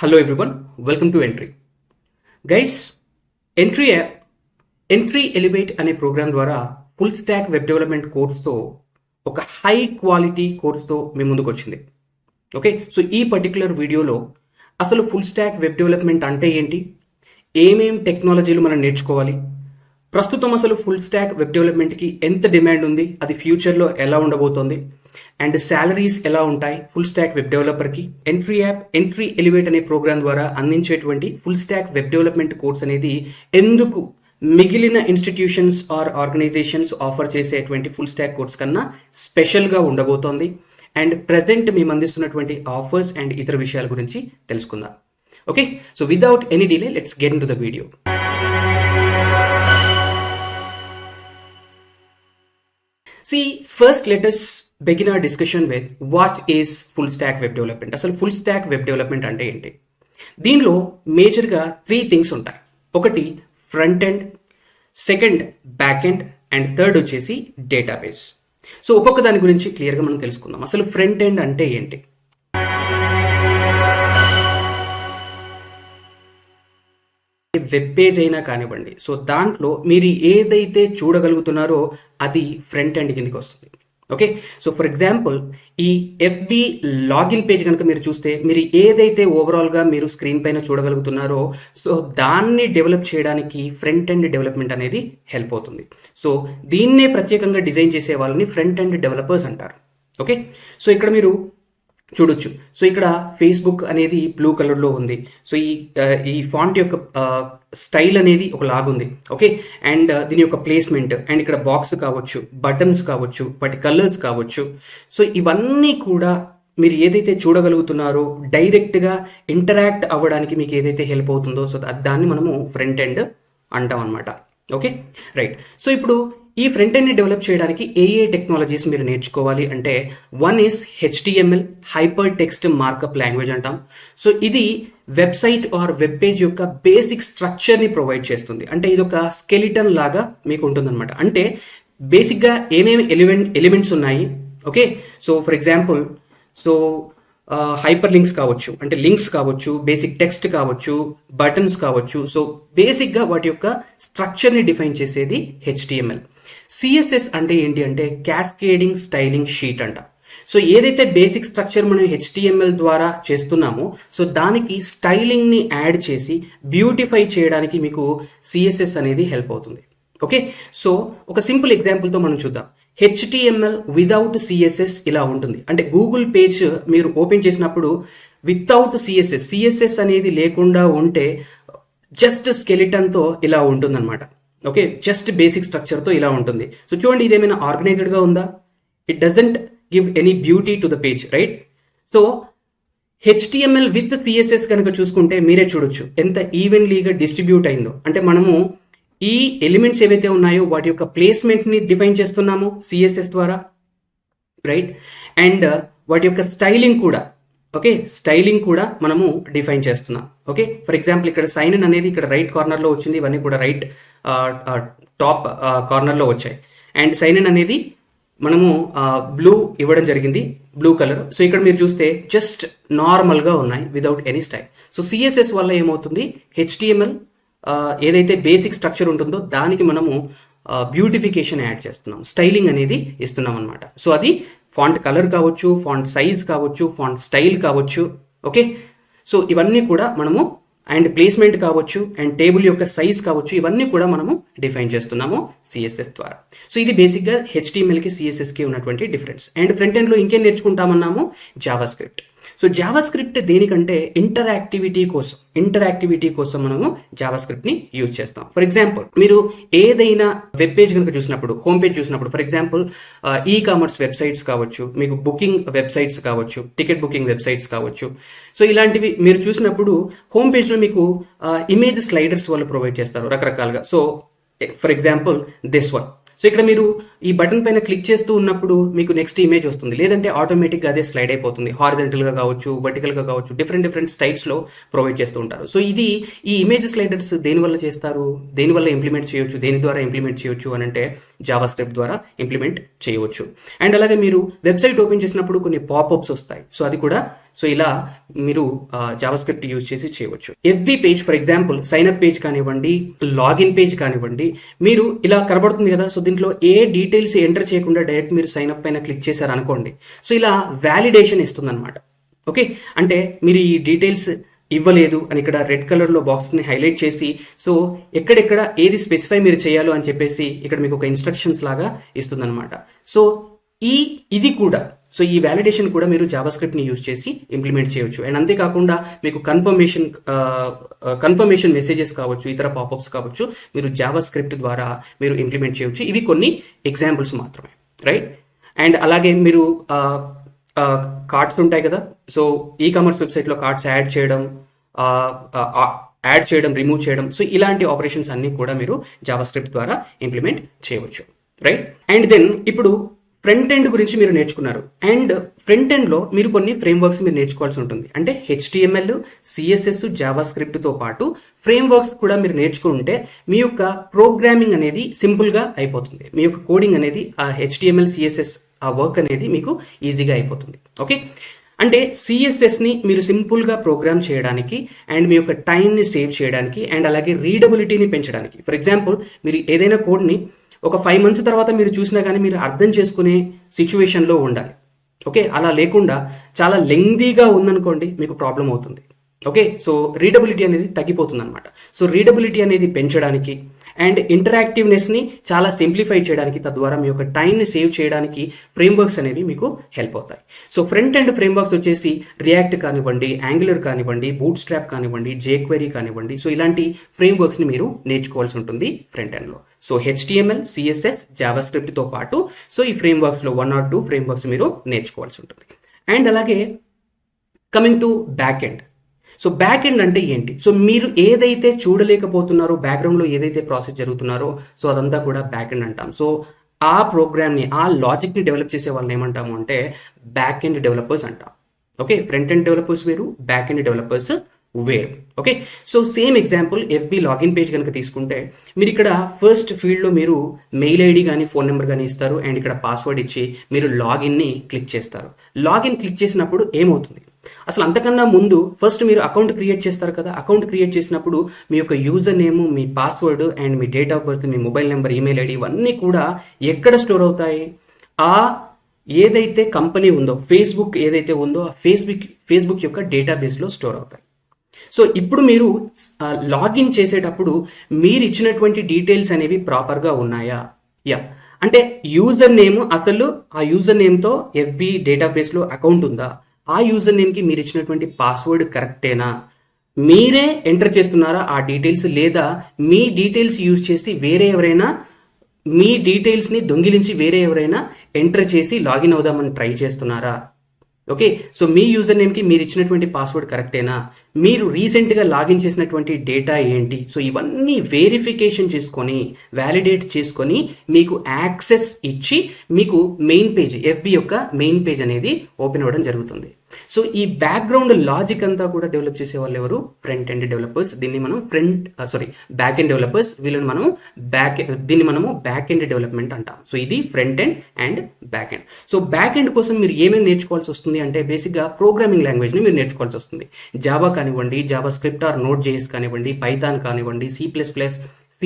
Hello everyone, welcome to Entry. Guys, Entry app Entri Elevate అనే programme ద్వారా full stack web development కోర్స్తో ఒక high quality కోర్స్తో మీ ముందుకు వచ్చింది. Okay, so ఈ particular వీడియోలో అసలు ఫుల్ స్టాక్ వెబ్ డెవలప్మెంట్ అంటే ఏంటి, ఏమేం టెక్నాలజీలు మనం నేర్చుకోవాలి, ప్రస్తుతం అసలు ఫుల్ స్టాక్ వెబ్ డెవలప్మెంట్కి ఎంత డిమాండ్ ఉంది, అది ఫ్యూచర్లో ఎలా ఉండబోతోంది, అండ్ శాలరీస్ ఎలా ఉంటాయి ఫుల్ స్టాక్ వెబ్ డెవలపర్కి, ఎంట్రీ యాప్ ఎంట్రీ ఎలివేట్ అనే ప్రోగ్రామ్ ద్వారా అందించేటువంటి full stack web development course అనేది ఎందుకు మిగిలిన ఇన్స్టిట్యూషన్స్ ఆర్ ఆర్గనైజేషన్స్ ఆఫర్ చేసేటువంటి ఫుల్ స్టాక్ కోర్స్ కన్నా స్పెషల్గా ఉండబోతోంది, అండ్ ప్రెసెంట్ మేము అందిస్తున్నటువంటి ఆఫర్స్ అండ్ ఇతర విషయాల గురించి తెలుసుకుందాం. Okay, so without any delay let's get in to the video. See, first let us begin our discussion with what is full stack web development. అసలు ఫుల్ స్టాక్ వెబ్ డెవలప్మెంట్ అంటే ఏంటి? దీనిలో మేజర్గా 3 things ఉంటాయి. ఒకటి front end, second back end, and third వచ్చేసి database. So ఒక్కొక్క దాని గురించి క్లియర్గా మనం తెలుసుకుందాం. అసలు ఫ్రంట్ ఎండ్ అంటే ఏంటి? వెబ్ పేజ్ అయినా కానివ్వండి, సో దాంట్లో మీరు ఏదైతే చూడగలుగుతున్నారో అది ఫ్రంట్ ఎండ్ కిందకి వస్తుంది. ఓకే, సో ఫర్ ఎగ్జాంపుల్ ఈ ఎఫ్బి లాగిన్ పేజ్ కనుక మీరు చూస్తే మీరు ఏదైతే ఓవరాల్గా మీరు స్క్రీన్ పైన చూడగలుగుతున్నారో సో దాన్ని డెవలప్ చేయడానికి ఫ్రంట్ ఎండ్ డెవలప్మెంట్ అనేది హెల్ప్ అవుతుంది. సో దీన్నే ప్రత్యేకంగా డిజైన్ చేసే వాళ్ళని ఫ్రంట్ ఎండ్ డెవలపర్స్ అంటారు. ఓకే, సో ఇక్కడ మీరు చూడొచ్చు. సో ఇక్కడ ఫేస్బుక్ అనేది బ్లూ కలర్లో ఉంది. సో ఈ ఫాంట్ యొక్క స్టైల్ అనేది ఒక లాగుంది. ఓకే, అండ్ దీని యొక్క ప్లేస్మెంట్, అండ్ ఇక్కడ బాక్స్ కావచ్చు, బటన్స్ కావచ్చు, వాటి కలర్స్ కావచ్చు. సో ఇవన్నీ కూడా మీరు ఏదైతే చూడగలుగుతున్నారో డైరెక్ట్గా ఇంటరాక్ట్ అవ్వడానికి మీకు ఏదైతే హెల్ప్ అవుతుందో సో దాన్ని మనము ఫ్రంట్ ఎండ్ అంటాం అనమాట. Okay, right. సో ఇప్పుడు ఈ ఫ్రంట్ ఎండ్ని డెవలప్ చేయడానికి ఏ టెక్నాలజీస్ మీరు నేర్చుకోవాలి అంటే, one is HTML, hyper text markup language అంటాం. సో ఇది వెబ్సైట్ ఆర్ వెబ్ పేజ్ యొక్క బేసిక్ స్ట్రక్చర్ని ప్రొవైడ్ చేస్తుంది. అంటే ఇది ఒక స్కెలిటన్ లాగా మీకు ఉంటుందన్నమాట. అంటే బేసిక్గా ఏమేమి ఎలిమెంట్స్ ఉన్నాయి. Okay, so for example so hyper links కావచ్చు, అంటే లింక్స్ కావచ్చు, బేసిక్ టెక్స్ట్ కావచ్చు, బటన్స్ కావచ్చు. సో బేసిక్గా వాటి యొక్క స్ట్రక్చర్ని డిఫైన్ చేసేది HTML. CSS అంటే ఏంటి అంటే క్యాస్కేడింగ్ స్టైలింగ్ షీట్ అంట. సో ఏదైతే బేసిక్ స్ట్రక్చర్ మనం HTML ద్వారా చేస్తున్నామో సో దానికి స్టైలింగ్ని యాడ్ చేసి బ్యూటిఫై చేయడానికి మీకు CSS అనేది హెల్ప్ అవుతుంది. ఓకే, సో ఒక సింపుల్ ఎగ్జాంపుల్తో మనం చూద్దాం. HTML వితౌట్ CSS ఇలా ఉంటుంది. అంటే గూగుల్ పేజ్ మీరు ఓపెన్ చేసినప్పుడు వితౌట్ CSS అనేది లేకుండా ఉంటే జస్ట్ స్కెలిటన్తో ఇలా ఉంటుందన్నమాట. ఓకే, జస్ట్ బేసిక్ స్ట్రక్చర్తో ఇలా ఉంటుంది. సో చూడండి, ఇదేమైనా ఆర్గనైజ్డ్గా ఉందా? It doesn't give any beauty to the page, right? So HTML with CSS కనుక చూసుకుంటే మీరే చూడొచ్చు ఎంత ఈవెన్లీగా డిస్ట్రిబ్యూట్ అయిందో. అంటే మనము ఈ ఎలిమెంట్స్ ఏవైతే ఉన్నాయో వాటి యొక్క ప్లేస్మెంట్ని డిఫైన్ చేస్తున్నాము CSS ద్వారా, రైట్? అండ్ వాటి యొక్క స్టైలింగ్ కూడా, ఓకే, స్టైలింగ్ కూడా మనము డిఫైన్ చేస్తున్నాం. ఓకే, ఫర్ ఎగ్జాంపుల్ ఇక్కడ సైన్ ఇన్ అనేది ఇక్కడ రైట్ కార్నర్లో వచ్చింది, ఇవన్నీ కూడా రైట్ టాప్ కార్నర్లో వచ్చాయి. అండ్ సైన్ ఇన్ అనేది మనము బ్లూ ఇవ్వడం జరిగింది, బ్లూ కలర్. సో ఇక్కడ మీరు చూస్తే జస్ట్ నార్మల్గా ఉన్నాయి without any style. So CSS వల్ల ఏమవుతుంది, HTML ఏదైతే బేసిక్ స్ట్రక్చర్ ఉంటుందో దానికి మనము బ్యూటిఫికేషన్ యాడ్ చేస్తున్నాం, స్టైలింగ్ అనేది ఇస్తున్నాం అనమాట. సో అది ఫాంట్ కలర్ కావచ్చు, ఫాంట్ సైజ్ కావచ్చు, ఫాంట్ స్టైల్ కావచ్చు. ఓకే, సో ఇవన్నీ కూడా మనము అండ్ ప్లేస్మెంట్ కావచ్చు, అండ్ టేబుల్ యొక్క సైజ్ కావచ్చు, ఇవన్నీ కూడా మనము డిఫైన్ చేస్తున్నాము CSS ద్వారా. సో ఇది బేసిక్గా HTMLకి CSSకి ఉన్నటువంటి డిఫరెన్స్. అండ్ ఫ్రంట్ ఎండ్లో ఇంకేం నేర్చుకుంటామన్నాము, JavaScript. So JavaScript దేనికంటే ఇంటరాక్టివిటీ కోసం మనము జావా స్క్రిప్ట్ని యూజ్ చేస్తాం. ఫర్ ఎగ్జాంపుల్ మీరు ఏదైనా వెబ్ పేజ్ కనుక చూసినప్పుడు, హోమ్ పేజ్ చూసినప్పుడు, ఫర్ ఎగ్జాంపుల్ కామర్స్ వెబ్సైట్స్ కావచ్చు, మీకు బుకింగ్ వెబ్సైట్స్ కావచ్చు, టికెట్ బుకింగ్ వెబ్సైట్స్ కావచ్చు. సో ఇలాంటివి మీరు చూసినప్పుడు హోమ్ పేజ్లో మీకు ఇమేజ్ స్లైడర్స్ వాళ్ళు ప్రొవైడ్ చేస్తారు రకరకాలుగా. So for example this one. So ఇక్కడ మీరు ఈ బటన్ పైన క్లిక్ చేస్తూ ఉన్నప్పుడు మీకు నెక్స్ట్ ఇమేజ్ వస్తుంది, లేదంటే ఆటోమేటిక్గా అదే స్లైడ్ అయిపోతుంది. హారిజంటల్గా కావచ్చు, వర్టికల్గా కావచ్చు, డిఫరెంట్ స్టైల్స్లో ప్రొవైడ్ చేస్తూ ఉంటారు. సో ఈ ఇమేజ్ స్లైడర్స్ దేనివల్ల చేస్తారు, దేనివల్ల ఇంప్లిమెంట్ చేయొచ్చు, దేని ద్వారా ఇంప్లిమెంట్ చేయొచ్చు అని అంటే జావా స్క్రిప్ట్ ద్వారా ఇంప్లిమెంట్ చేయవచ్చు. అండ్ అలాగే మీరు వెబ్సైట్ ఓపెన్ చేసినప్పుడు కొన్ని పాపప్స్ వస్తాయి. సో అది కూడా సో ఇలా మీరు జావా స్క్రిప్ట్ యూజ్ చేసి చేయవచ్చు. FB page for example sign-up page కానివ్వండి, లాగిన్ పేజ్ కానివ్వండి, మీరు ఇలా కనబడుతుంది కదా. సో దీంట్లో ఏ డీటెయిల్స్ ఎంటర్ చేయకుండా డైరెక్ట్ మీరు సైన్అప్ పైన క్లిక్ చేశారు అనుకోండి, సో ఇలా వ్యాలిడేషన్ ఇస్తుంది అనమాట. ఓకే, అంటే మీరు ఈ డీటెయిల్స్ ఇవ్వలేదు అని ఇక్కడ రెడ్ కలర్లో బాక్స్ని హైలైట్ చేసి, సో ఎక్కడెక్కడ ఏది స్పెసిఫై మీరు చేయాలో అని చెప్పేసి ఇక్కడ మీకు ఒక ఇన్స్ట్రక్షన్స్ లాగా ఇస్తుంది అనమాట. సో ఇది కూడా, సో ఈ వ్యాలిడేషన్ కూడా మీరు జావా స్క్రిప్ట్ని యూజ్ చేసి ఇంప్లిమెంట్ చేయవచ్చు. అండ్ అంతేకాకుండా మీకు కన్ఫర్మేషన్ మెసేజెస్ కావచ్చు, ఇతర పాపప్స్ కావచ్చు, మీరు జావా స్క్రిప్ట్ ద్వారా మీరు ఇంప్లిమెంట్ చేయవచ్చు. ఇవి కొన్ని ఎగ్జాంపుల్స్ మాత్రమే, రైట్. అండ్ అలాగే మీరు కార్డ్స్ ఉంటాయి కదా. సో ఈ కామర్స్ వెబ్సైట్లో కార్డ్స్ యాడ్ చేయడం, రిమూవ్ చేయడం, సో ఇలాంటి ఆపరేషన్స్ అన్ని కూడా మీరు జావా స్క్రిప్ట్ ద్వారా ఇంప్లిమెంట్ చేయవచ్చు, రైట్. అండ్ దెన్ ఇప్పుడు ఫ్రంట్ ఎండ్ గురించి మీరు నేర్చుకున్నారు. అండ్ ఫ్రంట్ ఎండ్లో మీరు కొన్ని ఫ్రేమ్వర్క్స్ మీరు నేర్చుకోవాల్సి ఉంటుంది. అంటే HTML, CSS, జావా స్క్రిప్ట్తో పాటు ఫ్రేమ్వర్క్స్ కూడా మీరు నేర్చుకుంటే మీ యొక్క ప్రోగ్రామింగ్ అనేది సింపుల్గా అయిపోతుంది. మీ యొక్క కోడింగ్ అనేది ఆ HTML, CSS ఆ వర్క్ అనేది మీకు ఈజీగా అయిపోతుంది. ఓకే, అంటే CSSని మీరు సింపుల్గా ప్రోగ్రామ్ చేయడానికి అండ్ మీ యొక్క టైంని సేవ్ చేయడానికి అండ్ అలాగే రీడబిలిటీని పెంచడానికి. ఫర్ ఎగ్జాంపుల్ మీరు ఏదైనా కోడ్ని ఒక 5 months తర్వాత మీరు చూసినా కానీ మీరు అర్థం చేసుకునే సిచ్యువేషన్లో ఉండాలి. ఓకే, అలా లేకుండా చాలా లెంగ్దీగా ఉందనుకోండి, మీకు ప్రాబ్లం అవుతుంది. ఓకే, సో రీడబిలిటీ అనేది తగ్గిపోతుంది అనమాట. సో రీడబిలిటీ అనేది పెంచడానికి అండ్ ఇంటరాక్టివ్నెస్ని చాలా సింప్లిఫై చేయడానికి, తద్వారా మీ యొక్క టైంని సేవ్ చేయడానికి ఫ్రేమ్వర్క్స్ అనేవి మీకు హెల్ప్ అవుతాయి. సో ఫ్రంట్ ఎండ్ ఫ్రేమ్వర్క్స్ వచ్చేసి రియాక్ట్ కానివ్వండి, యాంగులర్ కానివ్వండి, బూట్ స్ట్రాప్ కానివ్వండి, జేక్వెరీ కానివ్వండి, సో ఇలాంటి ఫ్రేమ్వర్క్స్ని మీరు నేర్చుకోవాల్సి ఉంటుంది ఫ్రంట్ ఎండ్లో. సో HTML, CSS, జావా స్క్రిప్ట్తో పాటు సో ఈ ఫ్రేమ్వర్క్స్లో 1 or 2 ఫ్రేమ్వర్క్స్ మీరు నేర్చుకోవాల్సి ఉంటుంది. అండ్ అలాగే coming to back end. So back end అంటే ఏంటి? సో మీరు ఏదైతే చూడలేకపోతున్నారో, బ్యాక్గ్రౌండ్లో ఏదైతే ప్రాసెస్ జరుగుతున్నారో, సో అదంతా కూడా బ్యాక్ ఎండ్ అంటాం. సో ఆ ప్రోగ్రామ్ని, ఆ లాజిక్ని డెవలప్ చేసే వాళ్ళని ఏమంటాము అంటే బ్యాక్ ఎండ్ డెవలపర్స్ అంటాం. ఓకే, ఫ్రంట్ ఎండ్ డెవలపర్స్ వేరు, బ్యాక్ ఎండ్ డెవలపర్స్ వేరు. Okay, so same example FB login page కనుక తీసుకుంటే, మీరు ఇక్కడ ఫస్ట్ ఫీల్డ్లో మీరు మెయిల్ ఐడి కానీ ఫోన్ నెంబర్ కానీ ఇస్తారు అండ్ ఇక్కడ పాస్వర్డ్ ఇచ్చి మీరు లాగిన్ని క్లిక్ చేస్తారు. లాగిన్ క్లిక్ చేసినప్పుడు ఏమవుతుంది? అసలు అంతకన్నా ముందు ఫస్ట్ మీరు అకౌంట్ క్రియేట్ చేస్తారు కదా. అకౌంట్ క్రియేట్ చేసినప్పుడు మీ యొక్క user name, me password and me date of birth, me mobile number, email ID ఇవన్నీ కూడా ఎక్కడ స్టోర్ అవుతాయి? ఆ ఏదైతే కంపెనీ ఉందో, ఫేస్బుక్ ఏదైతే ఉందో ఆ ఫేస్బుక్ యొక్క డేటాబేస్లో స్టోర్ అవుతాయి. సో ఇప్పుడు మీరు లాగిన్ చేసేటప్పుడు మీరు ఇచ్చినటువంటి డీటెయిల్స్ అనేవి ప్రాపర్గా ఉన్నాయా? అంటే యూజర్ నేమ్, అసలు ఆ యూజర్ నేమ్తో FB డేటాబేస్లో అకౌంట్ ఉందా? ఆ యూజర్ నేమ్కి మీరు ఇచ్చినటువంటి పాస్వర్డ్ కరెక్టేనా? మీరే ఎంటర్ చేస్తున్నారా ఆ డీటెయిల్స్, లేదా మీ డీటెయిల్స్ యూజ్ చేసి వేరే ఎవరైనా మీ డీటెయిల్స్ని దొంగిలించి వేరే ఎవరైనా ఎంటర్ చేసి లాగిన్ అవుదామని ట్రై చేస్తున్నారా? ఓకే, సో మీ యూజర్ నేమ్కి మీరు ఇచ్చినటువంటి పాస్వర్డ్ కరెక్టేనా? మీరు రీసెంట్గా లాగిన్ చేసినటువంటి డేటా ఏంటి? సో ఇవన్నీ వెరిఫికేషన్ చేసుకొని, వ్యాలిడేట్ చేసుకొని మీకు యాక్సెస్ ఇచ్చి మీకు మెయిన్ పేజ్, FB యొక్క మెయిన్ పేజ్ అనేది ఓపెన్ అవ్వడం జరుగుతుంది. సో ఈ బ్యాక్గ్రౌండ్ లాజిక్ అంతా కూడా డెవలప్ చేసే వాళ్ళు ఎవరు? Front end developers. దీన్ని మనం బ్యాక్ ఎండ్ డెవలపర్స్. దీన్ని మనము బ్యాక్ ఎండ్ డెవలప్మెంట్ అంటాం. సో ఇది front end and back end. So back end కోసం మీరు ఏమేమి నేర్చుకోవాల్సి వస్తుంది అంటే, బేసిక్గా ప్రోగ్రామింగ్ లాంగ్వేజ్ని మీరు నేర్చుకోవాల్సి వస్తుంది. జావా కానివ్వండి, జావా స్క్రిప్ట్ ఆర్ Node.js కానివ్వండి, పైథాన్ కానివ్వండి, C++, C#,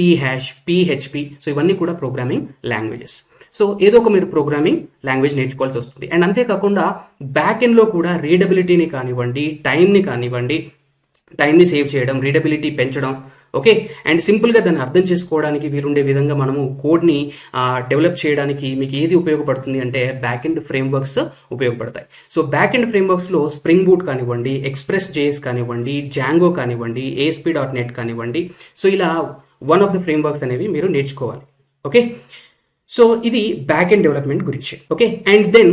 PHP, సో ఇవన్నీ కూడా ప్రోగ్రామింగ్ లాంగ్వేజెస్. సో ఏదో ఒక మీరు ప్రోగ్రామింగ్ లాంగ్వేజ్ నేర్చుకోవాల్సి వస్తుంది. అండ్ అంతేకాకుండా బ్యాక్ ఎండ్లో కూడా రీడబిలిటీని కానివ్వండి, టైంని సేవ్ చేయడం, రీడబిలిటీ పెంచడం. ఓకే, అండ్ సింపుల్గా దాన్ని అర్థం చేసుకోవడానికి వీలుండే విధంగా మనము కోడ్ని డెవలప్ చేయడానికి మీకు ఏది ఉపయోగపడుతుంది అంటే బ్యాక్ ఎండ్ ఫ్రేమ్వర్క్స్ ఉపయోగపడతాయి. సో బ్యాక్ ఎండ్ ఫ్రేమ్వర్క్స్లో స్ప్రింగ్ బూట్ కానివ్వండి, Express.js కానివ్వండి, Django కానివ్వండి, ASP.NET కానివ్వండి, సో ఇలా వన్ ఆఫ్ ద ఫ్రేమ్వర్క్స్ అనేవి మీరు నేర్చుకోవాలి. ఓకే, సో ఇది బ్యాక్ ఎండ్ డెవలప్మెంట్ గురించి. Okay, and then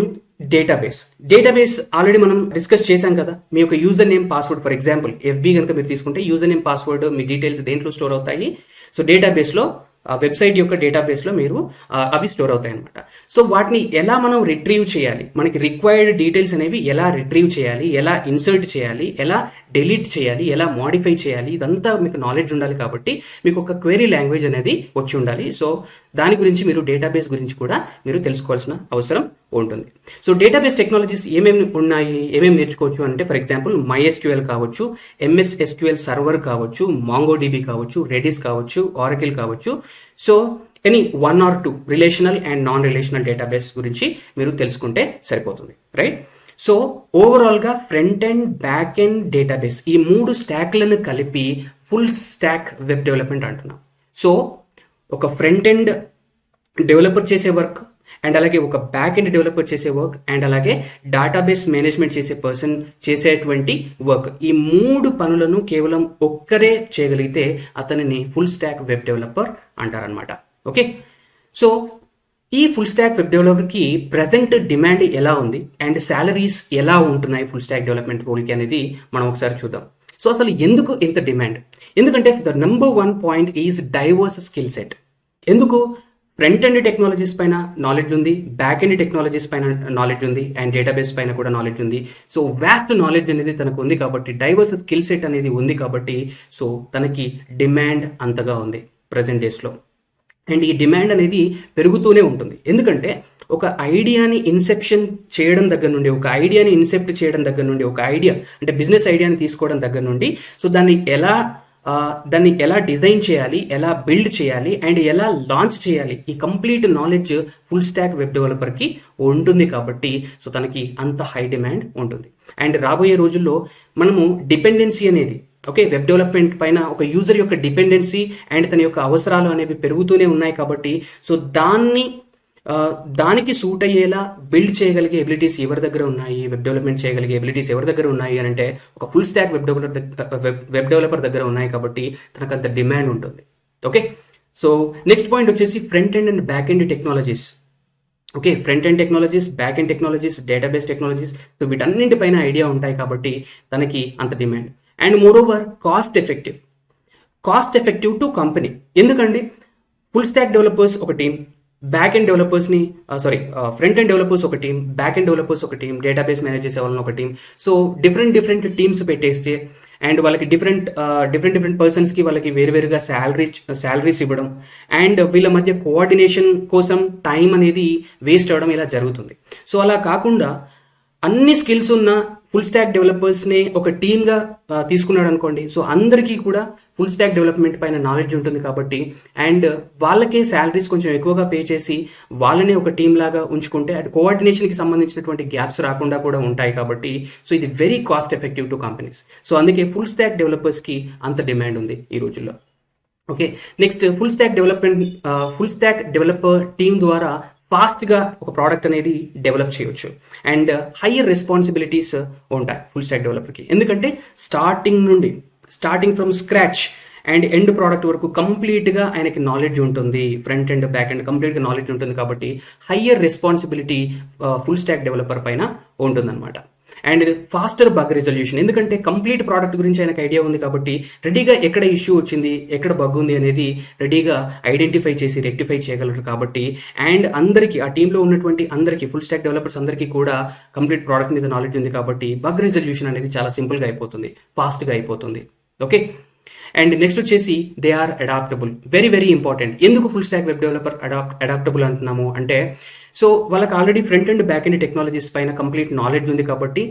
database already మనం డిస్కస్ చేశాం కదా. మీ యొక్క user name, password, for example FB కనుక మీరు తీసుకుంటే యూజర్ నేమ్, పాస్వర్డ్, మీ డీటెయిల్స్ దేంట్లో స్టోర్ అవుతాయి? సో డేటాబేస్లో, వెబ్సైట్ యొక్క డేటాబేస్లో మీరు అవి స్టోర్ అవుతాయి అనమాట. సో వాటిని ఎలా మనం రిట్రీవ్ చేయాలి, మనకి రిక్వైర్డ్ డీటెయిల్స్ అనేవి ఎలా రిట్రీవ్ చేయాలి, ఎలా ఇన్సర్ట్ చేయాలి, ఎలా డిలీట్ చేయాలి, ఎలా మోడిఫై చేయాలి, ఇదంతా మీకు నాలెడ్జ్ ఉండాలి. కాబట్టి మీకు ఒక క్వెరీ లాంగ్వేజ్ అనేది వచ్చి ఉండాలి. సో దాని గురించి మీరు డేటాబేస్ గురించి కూడా మీరు తెలుసుకోవాల్సిన అవసరం ఉంటుంది. సో డేటాబేస్ టెక్నాలజీస్ ఏమేమి ఉన్నాయి, ఏమేమి నేర్చుకోవచ్చు అంటే ఫర్ ఎగ్జాంపుల్ MySQL కావచ్చు, MS SQL సర్వర్ కావచ్చు, MongoDB కావచ్చు, Redis కావచ్చు, Oracle కావచ్చు. So any 1 or 2 relational and non relational database గురించి మీరు తెలుసుకుంటే సరిపోతుంది, రైట్? సో ఓవరాల్గా front and back and database ఈ 3 స్టాక్లను కలిపి ఫుల్ స్టాక్ వెబ్ డెవలప్మెంట్ అంటున్నాం. సో ఒక ఫ్రంట్ ఎండ్ డెవలపర్ చేసే వర్క్, అండ్ అలాగే ఒక బ్యాక్ ఎండ్ డెవలపర్ చేసే వర్క్, అండ్ అలాగే డేటాబేస్ మేనేజ్మెంట్ చేసే పర్సన్ చేసేటువంటి వర్క్, ఈ 3 పనులను కేవలం ఒక్కరే చేయగలిగితే అతనిని ఫుల్ స్టాక్ వెబ్ డెవలపర్ అంటారనమాట. ఓకే, సో ఈ ఫుల్ స్టాక్ వెబ్ డెవలపర్కి ప్రజెంట్ డిమాండ్ ఎలా ఉంది అండ్ శాలరీస్ ఎలా ఉంటున్నాయి ఫుల్ స్టాక్ డెవలప్మెంట్ రోల్కి అనేది మనం ఒకసారి చూద్దాం. సో అసలు ఎందుకు ఇంత డిమాండ్? ఎందుకంటే the number 1 point is divorce skill set. ఎందుకు? ఫ్రంట్ ఎండ్ టెక్నాలజీస్ పైన నాలెడ్జ్ ఉంది, బ్యాక్ ఎండ్ టెక్నాలజీస్ పైన నాలెడ్జ్ ఉంది, అండ్ డేటాబేస్ పైన కూడా నాలెడ్జ్ ఉంది. సో వ్యాస్ట్ నాలెడ్జ్ అనేది తనకు ఉంది కాబట్టి, డైవర్స్ స్కిల్ సెట్ అనేది ఉంది కాబట్టి, సో తనకి డిమాండ్ అంతగా ఉంది ప్రజెంట్ డేస్లో. అండ్ ఈ డిమాండ్ అనేది పెరుగుతూనే ఉంటుంది. ఎందుకంటే ఒక ఐడియాని ఇన్సెప్షన్ చేయడం దగ్గర నుండి, ఒక ఐడియాని ఇన్సెప్ట్ చేయడం దగ్గర నుండి, ఒక ఐడియా అంటే బిజినెస్ ఐడియాని తీసుకోవడం దగ్గర నుండి, సో దాన్ని ఎలా డిజైన్ చేయాలి, ఎలా బిల్డ్ చేయాలి, అండ్ ఎలా లాంచ్ చేయాలి, ఈ complete knowledge full stack web డెవలపర్కి ఉంటుంది కాబట్టి, సో తనకి అంత హై డిమాండ్ ఉంటుంది. అండ్ రాబోయే రోజుల్లో మనము డిపెండెన్సీ అనేది, ఓకే, వెబ్ డెవలప్మెంట్ పైన ఒక యూజర్ యొక్క డిపెండెన్సీ అండ్ తన యొక్క అవసరాలు అనేవి పెరుగుతూనే ఉన్నాయి కాబట్టి, సో దానికి సూట్ అయ్యేలా బిల్డ్ చేయగలిగే ఎబిలిటీస్ ఎవరి దగ్గర ఉన్నాయి, వెబ్ డెవలప్మెంట్ చేయగలిగే ఎబిలిటీస్ ఎవరి దగ్గర ఉన్నాయి అని అంటే ఒక ఫుల్ స్టాక్ వెబ్ డెవలపర్ దగ్గర ఉన్నాయి కాబట్టి తనకు అంత డిమాండ్ ఉంటుంది. ఓకే, సో నెక్స్ట్ పాయింట్ వచ్చేసి front end and back end technologies. Okay, front end technologies, back end technologies, database technologies, so వీటన్నింటిపైన ఐడియా ఉంటాయి కాబట్టి తనకి అంత demand. And moreover cost effective to company. ఎందుకండి ఫుల్ స్టాక్ డెవలపర్స్ ఒక team, back end డెవలపర్స్ని front end developers ఒక team, back end developers ఒక టీం, డేటాబేస్ మేనేజ్ చేసే వాళ్ళని ఒక టీం. సో డిఫరెంట్ టీమ్స్ పెట్టేస్తే అండ్ వాళ్ళకి డిఫరెంట్ పర్సన్స్కి వాళ్ళకి వేరువేరుగా శాలరీస్ ఇవ్వడం, అండ్ వీళ్ళ మధ్య కోఆర్డినేషన్ కోసం టైం అనేది వేస్ట్ అవ్వడం ఇలా జరుగుతుంది. సో అలా కాకుండా అన్ని స్కిల్స్ ఉన్న ఫుల్ స్టాక్ డెవలపర్స్ని ఒక టీమ్గా తీసుకున్నాడు అనుకోండి, సో అందరికీ కూడా ఫుల్ స్టాక్ డెవలప్మెంట్ పైన నాలెడ్జ్ ఉంటుంది కాబట్టి, అండ్ వాళ్ళకే శాలరీస్ కొంచెం ఎక్కువగా పే చేసి వాళ్ళని ఒక టీమ్ లాగా ఉంచుకుంటే అటు కోఆర్డినేషన్కి సంబంధించినటువంటి గ్యాప్స్ రాకుండా కూడా ఉంటాయి కాబట్టి, సో ఇది very cost effective to companies. So అందుకే ఫుల్ స్టాక్ డెవలపర్స్కి అంత డిమాండ్ ఉంది ఈ రోజుల్లో. Okay, next full stack developer team ద్వారా ఫాస్ట్గా ఒక ప్రోడక్ట్ అనేది డెవలప్ చేయొచ్చు అండ్ హయ్యర్ రెస్పాన్సిబిలిటీస్ ఉంటాయి ఫుల్ స్టాక్ డెవలపర్కి. ఎందుకంటే starting from scratch and end product వరకు కంప్లీట్గా ఆయనకి నాలెడ్జ్ ఉంటుంది, ఫ్రంట్ ఎండ్ బ్యాక్ ఎండ్ కంప్లీట్గా నాలెడ్జ్ ఉంటుంది కాబట్టి higher responsibility full stack developer పైన ఉంటుందన్నమాట. అండ్ ఫాస్టర్ బగ్ రిజల్యూషన్, ఎందుకంటే కంప్లీట్ ప్రోడక్ట్ గురించి ఆయనకు ఐడియా ఉంది కాబట్టి రెడీగా ఎక్కడ ఇష్యూ వచ్చింది, ఎక్కడ బగ్ ఉంది అనేది రెడీగా ఐడెంటిఫై చేసి రెక్టిఫై చేయగలరు కాబట్టి, అండ్ అందరికీ ఆ టీంలో ఉన్నటువంటి అందరికీ ఫుల్ స్టాక్ డెవలపర్స్ అందరికీ కూడా కంప్లీట్ ప్రోడక్ట్ మీద నాలెడ్జ్ ఉంది కాబట్టి బగ్ రిజల్యూషన్ అనేది చాలా సింపుల్గా అయిపోతుంది, ఫాస్ట్గా అయిపోతుంది. ఓకే, అండ్ నెక్స్ట్ వచ్చేసి they are adaptable. Very important. ఎందుకు full stack web developer adaptable అంటున్నాము అంటే, సో వాళ్ళకి already front and back end technologies పైన కంప్లీట్ నాలెడ్జ్ ఉంది కాబట్టి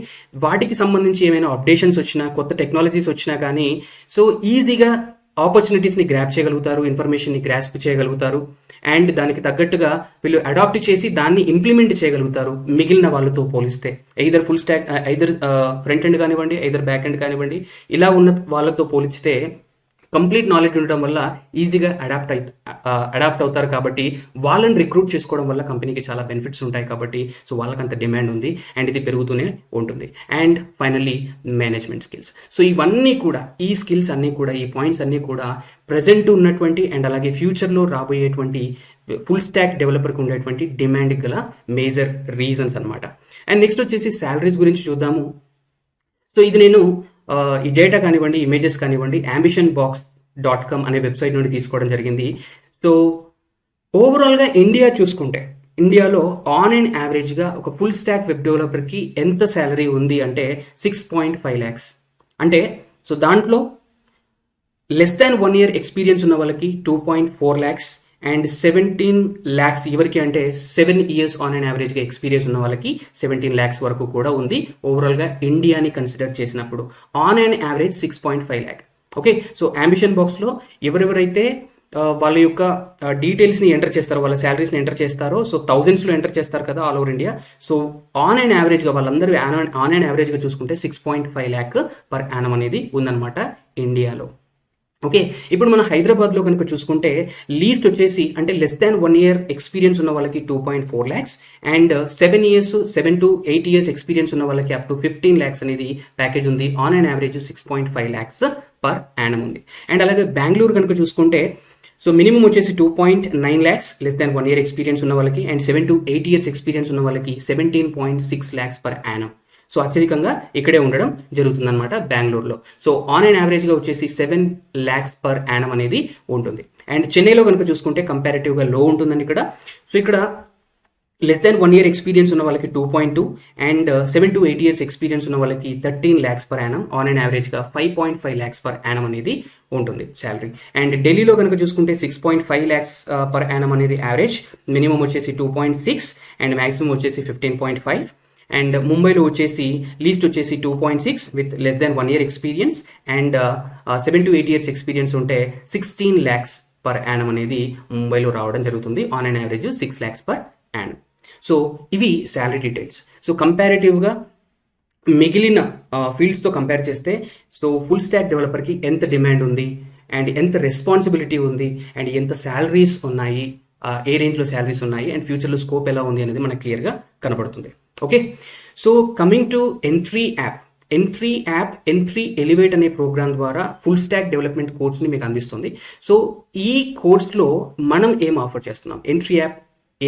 వాటికి సంబంధించి ఏమైనా అప్డేషన్స్ వచ్చినా, కొత్త టెక్నాలజీస్ వచ్చినా కానీ సో ఈజీగా ఆపర్చునిటీస్ని గ్రాప్ చేయగలుగుతారు, ఇన్ఫర్మేషన్ని గ్రాస్ప్ చేయగలుగుతారు, అండ్ దానికి తగ్గట్టుగా వీళ్ళు అడాప్ట్ చేసి దాన్ని ఇంప్లిమెంట్ చేయగలుగుతారు మిగిలిన వాళ్ళతో పోలిస్తే. Either full stock front end కానివ్వండి, ఐదర్ బ్యాక్ ఎండ్ కానివ్వండి, ఇలా ఉన్న వాళ్ళతో పోలిస్తే కంప్లీట్ నాలెడ్జ్ ఉండడం వల్ల ఈజీగా అడాప్ట్ అవుతారు కాబట్టి వాళ్ళని రిక్రూట్ చేసుకోవడం వల్ల కంపెనీకి చాలా బెనిఫిట్స్ ఉంటాయి కాబట్టి, సో వాళ్ళకి అంత డిమాండ్ ఉంది అండ్ ఇది పెరుగుతూనే ఉంటుంది. And finally management skills. So ఇవన్నీ కూడా, ఈ స్కిల్స్ అన్నీ కూడా, ఈ పాయింట్స్ అన్నీ కూడా ప్రజెంట్ ఉన్నటువంటి అండ్ అలాగే ఫ్యూచర్లో రాబోయేటువంటి ఫుల్ స్టాక్ డెవలపర్కి ఉండేటువంటి డిమాండ్ గల మేజర్ రీజన్స్ అనమాట. అండ్ నెక్స్ట్ వచ్చేసి శాలరీస్ గురించి చూద్దాము. సో ఇది నేను ఈ డేటా కానివ్వండి, ఇమేజెస్ కానివ్వండి, ambitionbox.com అనే వెబ్సైట్ నుండి తీసుకోవడం జరిగింది. సో ఓవరాల్గా ఇండియా చూసుకుంటే, ఇండియాలో ఆన్ అండ్ యావరేజ్గా ఒక ఫుల్ స్టాక్ వెబ్ డెవలపర్కి ఎంత శాలరీ ఉంది అంటే 6.5 lakhs. అంటే సో దాంట్లో లెస్ దాన్ 1 year ఎక్స్పీరియన్స్ ఉన్న వాళ్ళకి 2.4 lakhs అండ్ 17 laక్స్ ఎవరికి అంటే 7 ఇయర్స్ ఆన్ అండ్ యావరేజ్గా ఎక్స్పీరియన్స్ ఉన్న వాళ్ళకి 17 lakhs వరకు కూడా ఉంది. ఓవరాల్గా ఇండియాని కన్సిడర్ చేసినప్పుడు on and average 6.5 lakh. Okay, so ambition బాక్స్లో ఎవరెవరైతే వాళ్ళ యొక్క డీటెయిల్స్ని ఎంటర్ చేస్తారో, వాళ్ళ శాలరీస్ని ఎంటర్ చేస్తారో, సో థౌజండ్స్లో ఎంటర్ చేస్తారు కదా all over India. So on and యావరేజ్గా వాళ్ళందరూ ఆన్ అండ్ యావరేజ్గా చూసుకుంటే 6.5 lakh per annum అనేది ఉందన్నమాట ఇండియాలో. ఓకే, ఇప్పుడు మన హైదరాబాద్లో కనుక చూసుకుంటే లీస్ట్ వచ్చేసి అంటే less than 1 year ఎక్స్పీరియన్స్ ఉన్న వాళ్ళకి 2.4 lakhs and 7 to 8 years experience ఉన్న వాళ్ళకి అప్ టు 15 lakhs అనేది ప్యాకేజ్ ఉంది. On and average 6.5 lakhs per annum ఉంది. అండ్ అలాగే బెంగళూరు కనుక చూసుకుంటే సో మినిమం వచ్చేసి 2.9 lakhs less than 1 year experience ఉన్న వాళ్ళకి అండ్ 7 to 8 years ఎక్స్పీరియన్స్ ఉన్న వాళ్ళకి 17.6 lakhs per annum. సో అత్యధికంగా ఇక్కడే ఉండడం జరుగుతుందన్నమాట బెంగళూరులో. సో ఆన్ అండ్ యావరేజ్గా వచ్చేసి 7 lakhs per annum అనేది ఉంటుంది. అండ్ చెన్నైలో కనుక చూసుకుంటే కంపారిటివ్గా లో ఉంటుందండి ఇక్కడ. సో ఇక్కడ less than 1 year ఎక్స్పీరియన్స్ ఉన్న వాళ్ళకి 2.2 అండ్ 7 to 8 years ఎక్స్పీరియన్స్ ఉన్న వాళ్ళకి 13 lakhs per annum. On and యావరేజ్గా 5.5 lakhs per annum అనేది ఉంటుంది శాలరీ. అండ్ ఢిల్లీలో కనుక చూసుకుంటే 6.5 lakhs per annum అనేది యావరేజ్, మినిమం వచ్చేసి 2.6 అండ్ మ్యాక్సిమం వచ్చేసి 15.5. అండ్ ముంబైలో వచ్చేసి లీస్ట్ వచ్చేసి 2.6 with less than 1 year experience and 7 to 8 years experience ఉంటే 16 lakhs per annum అనేది ముంబైలో రావడం జరుగుతుంది. On and average 6 lakhs per annum. So ఇవి శాలరీ డీటెయిల్స్. సో కంపారిటివ్గా మిగిలిన ఫీల్డ్స్తో కంపేర్ చేస్తే సో ఫుల్ స్టాక్ డెవలపర్కి ఎంత డిమాండ్ ఉంది అండ్ ఎంత రెస్పాన్సిబిలిటీ ఉంది అండ్ ఎంత శాలరీస్ ఉన్నాయి, ఏ రేంజ్లో శాలరీస్ ఉన్నాయి అండ్ ఫ్యూచర్లో స్కోప్ ఎలా ఉంది అనేది మనకు క్లియర్గా కనబడుతుంది. Okay, so coming to entry Elevate అనే ప్రోగ్రామ్ ద్వారా ఫుల్ స్టాక్ డెవలప్మెంట్ కోర్స్ని మీకు అందిస్తుంది. సో ఈ కోర్స్లో మనం ఏం ఆఫర్ చేస్తున్నాం, ఎంట్రీ యాప్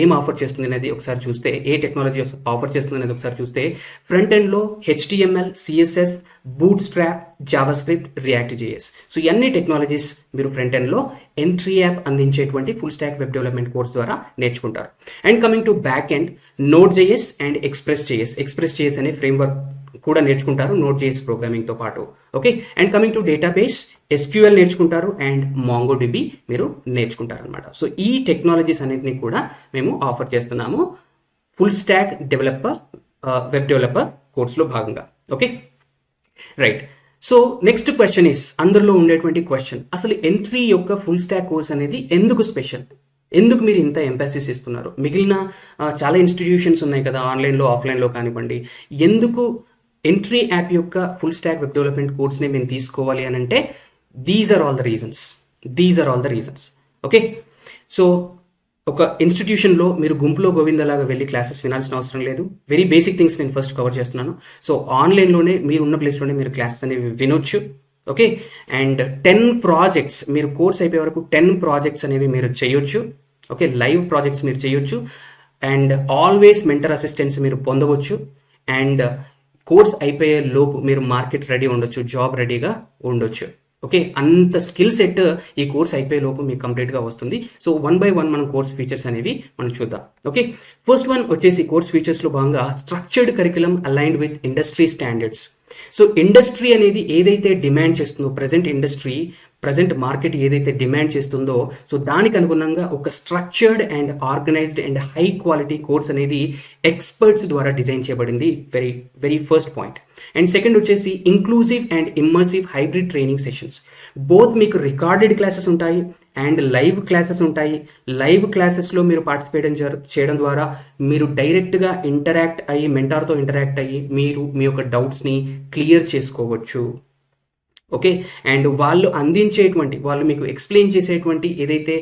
ఏం ఆఫర్ చేస్తుంది అనేది ఒకసారి చూస్తే, ఏ టెక్నాలజీ ఆఫర్ చేస్తుంది అనేది ఒకసారి చూస్తే, ఫ్రంట్ ఎండ్లో HTML, CSS, boot strap, Java script, react JS. So ఇవన్నీ టెక్నాలజీస్ మీరు ఫ్రంట్ ఎండ్లో ఎంట్రీ యాప్ అందించేటువంటి full stack web development course ద్వారా నేర్చుకుంటారు. And coming to back end, Node.js and express JS అనే ఫ్రేమ్వర్క్ కూడా నేర్చుకుంటారు Node.js ప్రోగ్రామింగ్తో పాటు. Okay, and coming to database, SQL నేర్చుకుంటారు అండ్ MongoDB మీరు నేర్చుకుంటారు అనమాట. సో ఈ టెక్నాలజీస్ అన్నింటినీ కూడా మేము ఆఫర్ చేస్తున్నాము full stack developer web developer కోర్సులో భాగంగా. Okay, right. So next question is, అందరిలో ఉండేటువంటి క్వశ్చన్, అసలు ఎంట్రీ యొక్క ఫుల్ స్టాక్ కోర్స్ అనేది ఎందుకు స్పెషల్, ఎందుకు మీరు ఇంత ఎంపాసిస్ ఇస్తున్నారు? మిగిలిన చాలా ఇన్స్టిట్యూషన్స్ ఉన్నాయి కదా ఆన్లైన్లో ఆఫ్లైన్లో కానివ్వండి, ఎందుకు ఎంట్రీ యాప్ యొక్క ఫుల్ స్టాక్ వెబ్ డెవలప్మెంట్ కోర్స్ని మేము తీసుకోవాలి అని అంటే these are all the reasons. Okay, so ఒక ఇన్స్టిట్యూషన్లో మీరు గుంపులో గోవిందలాగా వెళ్ళి క్లాసెస్ వినాల్సిన అవసరం లేదు. వెరీ బేసిక్ థింగ్స్ నేను ఫస్ట్ కవర్ చేస్తున్నాను. సో ఆన్లైన్లోనే మీరు ఉన్న ప్లేస్లోనే మీరు క్లాసెస్ అనేవి వినొచ్చు. ఓకే, అండ్ 10 ప్రాజెక్ట్స్ మీరు కోర్స్ అయిపోయే వరకు 10 ప్రాజెక్ట్స్ అనేవి మీరు చేయొచ్చు. ఓకే, లైవ్ ప్రాజెక్ట్స్ మీరు చేయొచ్చు అండ్ ఆల్వేస్ మెంటర్ అసిస్టెన్స్ మీరు పొందవచ్చు. అండ్ కోర్స్ అయిపోయే లోపు మీరు మార్కెట్ రెడీ ఉండొచ్చు, జాబ్ రెడీగా ఉండొచ్చు. ఓకే, అంత స్కిల్ సెట్ ఈ కోర్స్ అయిపోయే లోపు మీకు కంప్లీట్గా వస్తుంది. సో 1 by 1 మనం కోర్స్ ఫీచర్స్ అనేవి మనం చూద్దాం. ఓకే, ఫస్ట్ వన్ వచ్చేసి కోర్స్ ఫీచర్స్లో భాగంగా structured curriculum aligned with industry standards. So industry అనేది ఏదైతే డిమాండ్ చేస్తుందో, ప్రజెంట్ మార్కెట్ ఏదైతే డిమాండ్ చేస్తుందో, సో దానికి అనుగుణంగా ఒక structured and organised and high quality course అనేది ఎక్స్పర్ట్స్ ద్వారా డిజైన్ చేయబడింది. Very first point. And second వచ్చేసి inclusive and immersive hybrid training sessions. Both మీకు రికార్డెడ్ క్లాసెస్ ఉంటాయి అండ్ లైవ్ క్లాసెస్ ఉంటాయి. లైవ్ క్లాసెస్లో మీరు పార్టిసిపేట్ చేయడం ద్వారా మీరు డైరెక్ట్గా మెంటార్తో ఇంటరాక్ట్ అయ్యి మీరు మీ యొక్క డౌట్స్ని క్లియర్ చేసుకోవచ్చు. ఓకే, అండ్ వాళ్ళు మీకు ఎక్స్ప్లెయిన్ చేసేటువంటి ఏదైతే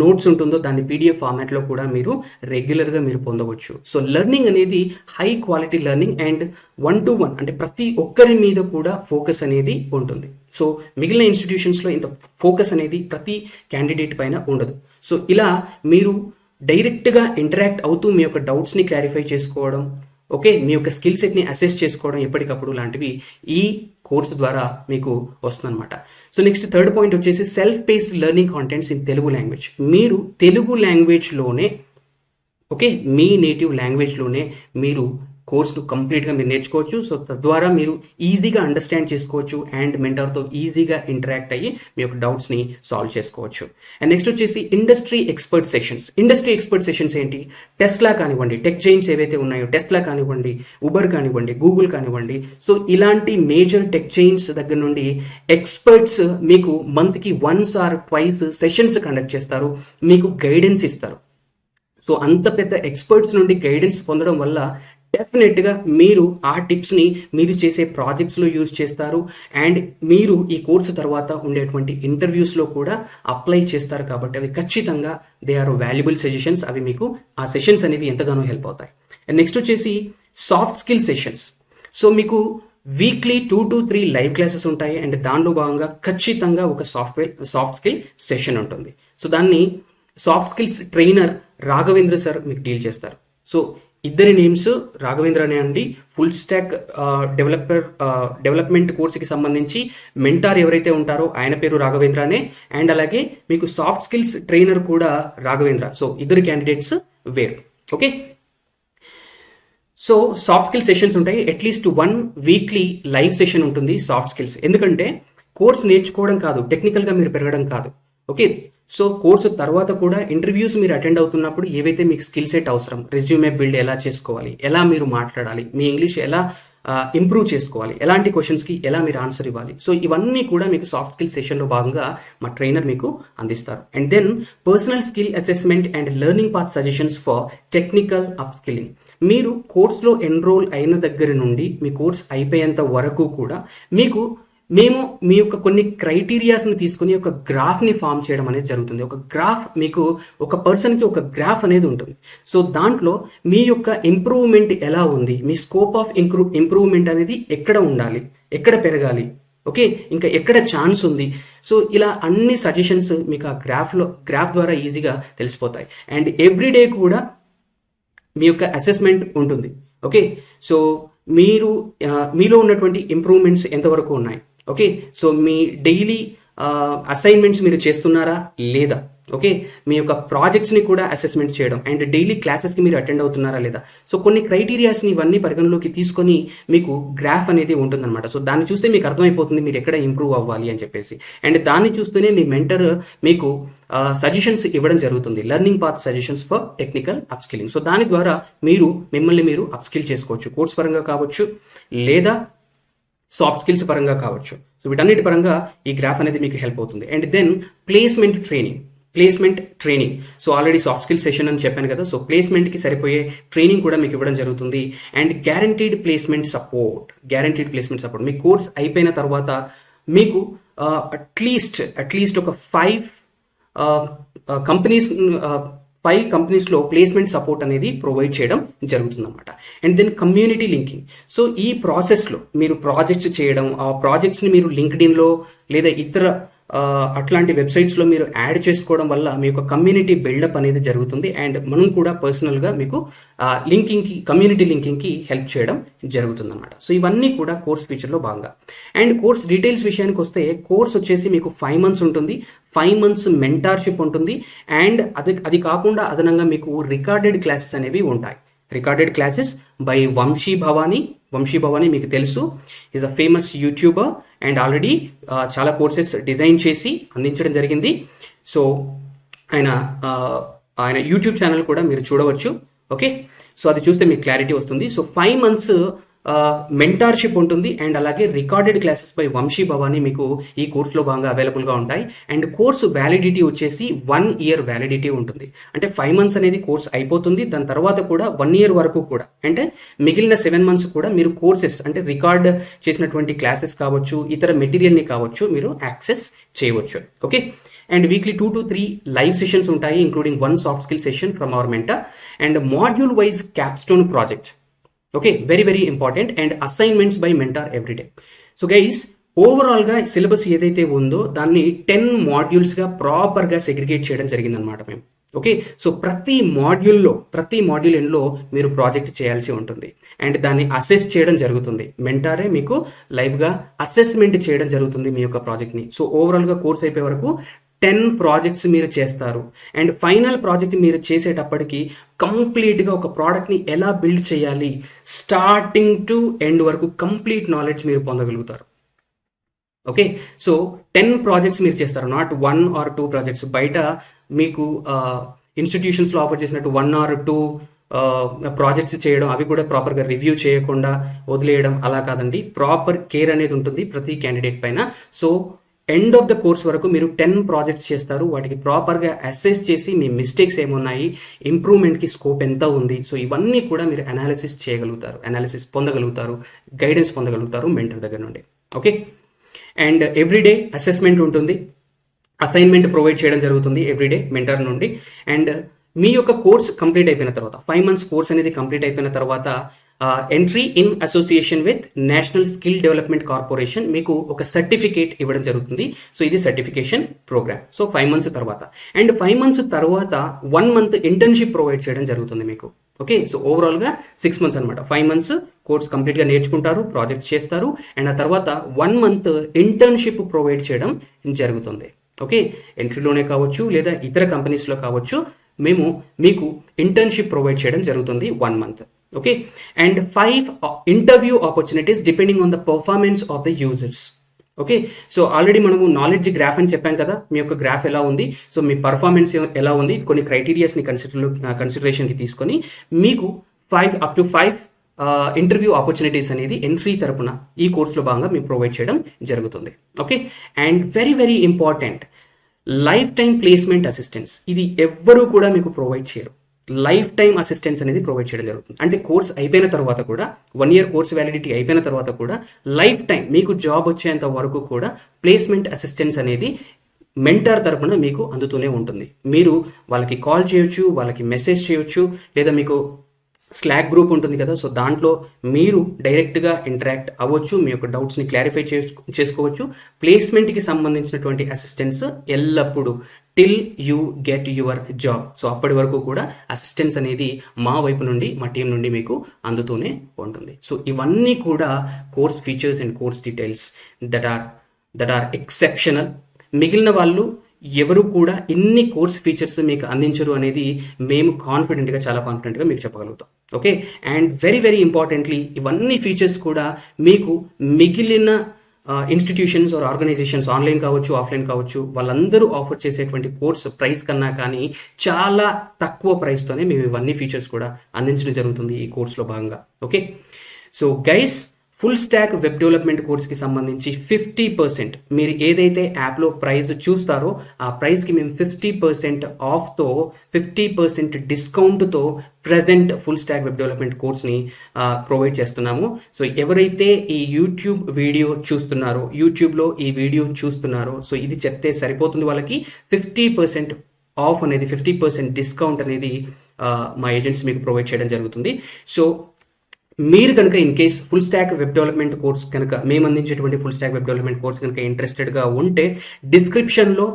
నోట్స్ ఉంటుందో దాన్ని PDF ఫార్మాట్లో కూడా మీరు రెగ్యులర్గా మీరు పొందవచ్చు. సో లెర్నింగ్ అనేది high quality learning and 1-to-1 అంటే ప్రతి ఒక్కరి మీద కూడా ఫోకస్ అనేది ఉంటుంది. సో మిగిలిన ఇన్స్టిట్యూషన్స్లో ఇంత ఫోకస్ అనేది ప్రతి క్యాండిడేట్ పైన ఉండదు. సో ఇలా మీరు డైరెక్ట్గా ఇంటరాక్ట్ అవుతూ మీ యొక్క డౌట్స్ని క్లారిఫై చేసుకోవడం, ఓకే, మీ యొక్క స్కిల్ సెట్ని అసెస్ చేసుకోవడం ఎప్పటికప్పుడు లాంటివి ఈ కోర్సు ద్వారా మీకు వస్తుందన్నమాట. సో నెక్స్ట్ థర్డ్ పాయింట్ వచ్చేసి self paced learning contents in Telugu language. మీరు తెలుగు లాంగ్వేజ్లోనే, ఓకే, మీ నేటివ్ లాంగ్వేజ్లోనే మీరు కోర్స్ను కంప్లీట్గా మీరు నేర్చుకోవచ్చు. సో తద్వారా మీరు ఈజీగా అండర్స్టాండ్ చేసుకోవచ్చు అండ్ మెంటర్తో ఈజీగా ఇంటరాక్ట్ అయ్యి మీ యొక్క డౌట్స్ని సాల్వ్ చేసుకోవచ్చు. అండ్ నెక్స్ట్ వచ్చేసి industry expert sessions. Industry expert sessions ఏంటి? టెస్లా కానివ్వండి, టెక్ జైంట్స్ ఏవైతే ఉన్నాయో, టెస్లా కానివ్వండి, ఉబర్ కానివ్వండి, గూగుల్ కానివ్వండి, సో ఇలాంటి మేజర్ టెక్ జైంట్స్ దగ్గర నుండి ఎక్స్పర్ట్స్ మీకు మంత్కి once or twice sessions conduct చేస్తారు, మీకు గైడెన్స్ ఇస్తారు. సో అంత పెద్ద ఎక్స్పర్ట్స్ నుండి గైడెన్స్ పొందడం వల్ల డెఫినెట్గా మీరు ఆ టిప్స్ని మీరు చేసే ప్రాజెక్ట్స్లో యూజ్ చేస్తారు అండ్ మీరు ఈ కోర్సు తర్వాత ఉండేటువంటి ఇంటర్వ్యూస్లో కూడా అప్లై చేస్తారు. కాబట్టి అవి ఖచ్చితంగా దే ఆర్ వాల్యుబుల్ సజెషన్స్. అవి మీకు ఆ సెషన్స్ అనేవి ఎంతగానో హెల్ప్ అవుతాయి. అండ్ నెక్స్ట్ వచ్చేసి సాఫ్ట్ స్కిల్ సెషన్స్. సో మీకు వీక్లీ 2 to 3 లైవ్ క్లాసెస్ ఉంటాయి అండ్ దానిలో భాగంగా ఖచ్చితంగా ఒక సాఫ్ట్ స్కిల్ సెషన్ ఉంటుంది. సో దాన్ని soft skills trainer Raghavendra sir మీకు డీల్ చేస్తారు. సో ఇద్దరి నేమ్స్ రాఘవేంద్ర అనే అండి. ఫుల్ స్టాక్ డెవలప్మెంట్ కోర్సుకి సంబంధించి మెంటార్ ఎవరైతే ఉంటారో ఆయన పేరు రాఘవేంద్ర అనే, అండ్ అలాగే మీకు సాఫ్ట్ స్కిల్స్ ట్రైనర్ కూడా రాఘవేంద్ర. సో ఇద్దరు క్యాండిడేట్స్ వేరు. Okay, so soft skill sessions ఉంటాయి. అట్లీస్ట్ 1 వీక్లీ లైవ్ సెషన్ ఉంటుంది సాఫ్ట్ స్కిల్స్. ఎందుకంటే కోర్స్ నేర్చుకోవడం కాదు, టెక్నికల్గా మీరు పెరగడం కాదు. ఓకే, సో కోర్సు తర్వాత కూడా ఇంటర్వ్యూస్ మీరు అటెండ్ అవుతున్నప్పుడు ఏవైతే మీకు స్కిల్ సెట్ అవసరం, రెజ్యూమే బిల్డ్ ఎలా చేసుకోవాలి, ఎలా మీరు మాట్లాడాలి, మీ ఇంగ్లీష్ ఎలా ఇంప్రూవ్ చేసుకోవాలి, ఎలాంటి క్వశ్చన్స్కి ఎలా మీరు ఆన్సర్ ఇవ్వాలి, సో ఇవన్నీ కూడా మీకు సాఫ్ట్ స్కిల్ సెషన్లో భాగంగా మా ట్రైనర్ మీకు అందిస్తారు. And then personal skill assessment and learning path suggestions for technical upskilling. మీరు కోర్స్లో ఎన్రోల్ అయిన దగ్గర నుండి మీ కోర్స్ అయిపోయేంత వరకు కూడా మేము మీ యొక్క కొన్ని క్రైటీరియాస్ని తీసుకుని ఒక గ్రాఫ్ని ఫామ్ చేయడం అనేది జరుగుతుంది. ఒక గ్రాఫ్ మీకు ఒక పర్సన్కి ఒక గ్రాఫ్ అనేది ఉంటుంది. సో దాంట్లో మీ యొక్క ఇంప్రూవ్మెంట్ ఎలా ఉంది, మీ స్కోప్ ఆఫ్ ఇంప్రూవ్మెంట్ అనేది ఎక్కడ ఉండాలి, ఎక్కడ పెరగాలి, ఓకే, ఇంకా ఎక్కడ ఛాన్స్ ఉంది. సో ఇలా అన్ని సజెషన్స్ మీకు ఆ గ్రాఫ్ ద్వారా ఈజీగా తెలిసిపోతాయి. అండ్ ఎవ్రీడే కూడా మీ యొక్క అసెస్మెంట్ ఉంటుంది. ఓకే, సో మీలో ఉన్నటువంటి ఇంప్రూవ్మెంట్స్ ఎంతవరకు ఉన్నాయి, ఓకే, సో మీ డైలీ అసైన్మెంట్స్ మీరు చేస్తున్నారా లేదా, ఓకే, మీ యొక్క ప్రాజెక్ట్స్ని కూడా అసెస్మెంట్ చేయడం అండ్ డైలీ క్లాసెస్కి మీరు అటెండ్ అవుతున్నారా లేదా. సో కొన్ని క్రైటీరియాస్ని ఇవన్నీ పరిగణలోకి తీసుకొని మీకు గ్రాఫ్ అనేది ఉంటుందన్నమాట. సో దాన్ని చూస్తే మీకు అర్థమైపోతుంది మీరు ఎక్కడ ఇంప్రూవ్ అవ్వాలి అని చెప్పేసి. అండ్ దాన్ని చూస్తూనే మీ మెంటర్ మీకు సజెషన్స్ ఇవ్వడం జరుగుతుంది, learning path suggestions for technical upskilling. So దాని ద్వారా మిమ్మల్ని మీరు అప్స్కిల్ చేసుకోవచ్చు, కోర్స్ పరంగా కావచ్చు లేదా సాఫ్ట్ స్కిల్స్ పరంగా కావచ్చు. సో వీటన్నిటి పరంగా ఈ గ్రాఫ్ అనేది మీకు హెల్ప్ అవుతుంది. And then placement training. So already soft skill session అని చెప్పాను కదా, సో ప్లేస్మెంట్కి సరిపోయే ట్రైనింగ్ కూడా మీకు ఇవ్వడం జరుగుతుంది. And guaranteed placement support me course అయిపోయిన తర్వాత మీకు అట్లీస్ట్ ఒక 5 కంపెనీస్లో ప్లేస్మెంట్ సపోర్ట్ అనేది ప్రొవైడ్ చేయడం జరుగుతుందన్నమాట. And then community linking. So ఈ ప్రాసెస్లో మీరు ప్రాజెక్ట్స్ చేయడం, ఆ ప్రాజెక్ట్స్ని మీరు లింక్డ్ఇన్లో లేదా ఇతర అట్లాంటి వెబ్సైట్స్లో మీరు యాడ్ చేసుకోవడం వల్ల మీ యొక్క కమ్యూనిటీ బిల్డప్ అనేది జరుగుతుంది. అండ్ మనం కూడా పర్సనల్గా మీకు కమ్యూనిటీ లింకింగ్కి హెల్ప్ చేయడం జరుగుతుంది అన్నమాట. సో ఇవన్నీ కూడా కోర్స్ ఫీచర్లో భాగంగా. అండ్ కోర్స్ డీటెయిల్స్ విషయానికి వస్తే కోర్స్ వచ్చేసి మీకు 5 months ఉంటుంది, 5 months మెంటార్షిప్ ఉంటుంది. అండ్ అది కాకుండా అదనంగా మీకు రికార్డెడ్ క్లాసెస్ అనేవి ఉంటాయి. Recorded classes by Vamsi Bhavani మీకు తెలుసు, is a famous YouTuber and already చాలా కోర్సెస్ డిజైన్ చేసి అందించడం జరిగింది. సో ఆయన యూట్యూబ్ ఛానల్ కూడా మీరు చూడవచ్చు. ఓకే, సో అది చూస్తే మీకు క్లారిటీ వస్తుంది. సో 5 months మెంటార్షిప్ ఉంటుంది అండ్ అలాగే recorded classes by Vamsi Bhavani మీకు ఈ కోర్సులో భాగంగా అవైలబుల్గా ఉంటాయి. అండ్ కోర్సు వ్యాలిడిటీ వచ్చేసి 1 year వ్యాలిడిటీ ఉంటుంది. అంటే 5 months అనేది కోర్స్ అయిపోతుంది, దాని తర్వాత కూడా 1 year వరకు కూడా, అంటే మిగిలిన 7 months కూడా మీరు కోర్సెస్ అంటే రికార్డ్ చేసినటువంటి క్లాసెస్ కావచ్చు, ఇతర మెటీరియల్ని కావచ్చు మీరు యాక్సెస్ చేయవచ్చు. Okay, and weekly 2 to 3 live sessions ఉంటాయి, including 1 soft skill session from our mentor and module wise capstone project. Okay, very important. And assignments by mentor everyday. So guys, ఓవరాల్గా syllabus ఏదైతే ఉందో దాన్ని 10 మాడ్యూల్స్గా ప్రాపర్గా సెగ్రిగేట్ చేయడం జరిగిందనమాట మేము. ఓకే, సో ప్రతి మాడ్యూల్ ఎండ్లో మీరు ప్రాజెక్ట్ చేయాల్సి ఉంటుంది అండ్ దాన్ని అసెస్ చేయడం జరుగుతుంది. మెంటారే మీకు లైవ్గా అసెస్మెంట్ చేయడం జరుగుతుంది మీ యొక్క ప్రాజెక్ట్ని. సో ఓవరాల్గా కోర్స్ అయిపోయే వరకు 10 ప్రాజెక్ట్స్ మీరు చేస్తారు. అండ్ ఫైనల్ ప్రాజెక్ట్ మీరు చేసేటప్పటికి కంప్లీట్గా ఒక ప్రోడక్ట్ని ఎలా బిల్డ్ చేయాలి, స్టార్టింగ్ టు ఎండ్ వరకు కంప్లీట్ నాలెడ్జ్ మీరు పొందగలుగుతారు. ఓకే, సో 10 ప్రాజెక్ట్స్ మీరు చేస్తారు, నాట్ 1 or 2 ప్రాజెక్ట్స్. బయట మీకు ఇన్స్టిట్యూషన్స్లో ఆఫర్ చేసినట్టు 1 or 2 ప్రాజెక్ట్స్ చేయడం, అవి కూడా ప్రాపర్గా రివ్యూ చేయకుండా వదిలేయడం అలా కాదండి. ప్రాపర్ కేర్ అనేది ఉంటుంది ప్రతి క్యాండిడేట్ పైన. So end of the course వరకు మీరు 10 ప్రాజెక్ట్స్ చేస్తారు. వాటికి ప్రాపర్గా అసెస్ చేసి మీ మిస్టేక్స్ ఏమున్నాయి, ఇంప్రూవ్మెంట్కి స్కోప్ ఎంత ఉంది, సో ఇవన్నీ కూడా మీరు అనాలిసిస్ చేయగలుగుతారు, అనాలిసిస్ పొందగలుగుతారు, గైడెన్స్ పొందగలుగుతారు మెంటర్ దగ్గర నుండి. ఓకే, అండ్ ఎవ్రీడే అసెస్మెంట్ ఉంటుంది, అసైన్మెంట్ ప్రొవైడ్ చేయడం జరుగుతుంది ఎవ్రీడే మెంటర్ నుండి. అండ్ మీ యొక్క కోర్స్ కంప్లీట్ అయిపోయిన తర్వాత, 5 months కోర్స్ అనేది కంప్లీట్ అయిపోయిన తర్వాత entry in association with national skill development corporation మీకు ఒక సర్టిఫికేట్ ఇవ్వడం జరుగుతుంది. సో ఇది సర్టిఫికేషన్ ప్రోగ్రామ్. సో 5 months తర్వాత, అండ్ 5 months తర్వాత 1 month ఇంటర్న్షిప్ ప్రొవైడ్ చేయడం జరుగుతుంది మీకు. ఓకే, సో ఓవరాల్గా 6 months అనమాట. 5 months కోర్స్ కంప్లీట్గా నేర్చుకుంటారు, ప్రాజెక్ట్ చేస్తారు, అండ్ ఆ తర్వాత 1 month ఇంటర్న్షిప్ ప్రొవైడ్ చేయడం జరుగుతుంది. ఓకే, ఎంట్రీలోనే కావచ్చు లేదా ఇతర కంపెనీస్లో కావచ్చు, మేము మీకు ఇంటర్న్షిప్ ప్రొవైడ్ చేయడం జరుగుతుంది 1 month. Okay, and 5 interview opportunities depending on the performance of the users. Okay, so already మనము నాలెడ్జ్ గ్రాఫ్ అని చెప్పాం కదా, మీ యొక్క గ్రాఫ్ ఎలా ఉంది, సో మీ పర్ఫార్మెన్స్ ఎలా ఉంది, కొన్ని క్రైటీరియాస్ని కన్సిడరేషన్కి తీసుకొని మీకు 5 ఇంటర్వ్యూ ఆపర్చునిటీస్ అనేది ఎంట్రీ తరపున ఈ కోర్సులో భాగంగా మేము ప్రొవైడ్ చేయడం జరుగుతుంది. Okay, and very very important, life time placement assistance. ఇది ఎవ్వరూ కూడా మీకు ప్రొవైడ్ చేయరు. లైఫ్ టైం అసిస్టెన్స్ అనేది ప్రొవైడ్ చేయడం జరుగుతుంది. అంటే కోర్స్ అయిపోయిన తర్వాత కూడా, 1 year కోర్స్ వ్యాలిడిటీ అయిపోయిన తర్వాత కూడా లైఫ్ టైం మీకు జాబ్ వచ్చేంత వరకు కూడా ప్లేస్మెంట్ అసిస్టెన్స్ అనేది మెంటర్ తరపున మీకు అందుతూనే ఉంటుంది. మీరు వాళ్ళకి కాల్ చేయొచ్చు, వాళ్ళకి మెసేజ్ చేయొచ్చు, లేదా మీకు స్లాక్ గ్రూప్ ఉంటుంది కదా, సో దాంట్లో మీరు డైరెక్ట్గా ఇంటరాక్ట్ అవ్వచ్చు, మీ యొక్క డౌట్స్ని క్లారిఫై చేసుకోవచ్చు. ప్లేస్మెంట్కి సంబంధించినటువంటి అసిస్టెన్స్ ఎల్లప్పుడూ till you get your job, so అప్పటి వరకు కూడా అసిస్టెన్స్ అనేది మా వైపు నుండి, మా టీం నుండి మీకు అందుతూనే ఉంటుంది. సో ఇవన్నీ కూడా course features and course details that are exceptional. మిగిలిన వాళ్ళు ఎవరు కూడా ఇన్ని కోర్స్ ఫీచర్స్ మీకు అందించరు అనేది మేము చాలా కాన్ఫిడెంట్గా మీకు చెప్పగలుగుతాం. Okay, and very very importantly ఇవన్నీ ఫీచర్స్ కూడా మీకు మిగిలిన ఇన్స్టిట్యూషన్స్ ఆర్ ఆర్గనైజేషన్స్, ఆన్లైన్ కావచ్చు, ఆఫ్లైన్ కావచ్చు, వాళ్ళందరూ ఆఫర్ చేసేటువంటి కోర్స్ ప్రైస్ కన్నా కానీ చాలా తక్కువ ప్రైస్తోనే మేము ఇవన్నీ ఫీచర్స్ కూడా అందించడం జరుగుతుంది ఈ కోర్సులో భాగంగా. Okay, so guys, full stack web development కోర్స్కి సంబంధించి 50% మీరు ఏదైతే యాప్లో ప్రైస్ చూస్తారో ఆ ప్రైస్కి మేము 50% ఆఫ్తో, 50% డిస్కౌంట్తో present full stack web development కోర్స్ని ప్రొవైడ్ చేస్తున్నాము. సో ఎవరైతే ఈ యూట్యూబ్లో ఈ వీడియో చూస్తున్నారో, సో ఇది చెప్తే సరిపోతుంది వాళ్ళకి. 50% ఆఫ్ అనేది, 50% డిస్కౌంట్ అనేది మా ఏజెంట్స్ మీకు ప్రొవైడ్ చేయడం జరుగుతుంది. సో మీరు కనుక in case full stack web development course కనుక, మేము అందించేటువంటి full stack web development course కనుక ఇంట్రెస్టెడ్గా ఉంటే, డిస్క్రిప్షన్లో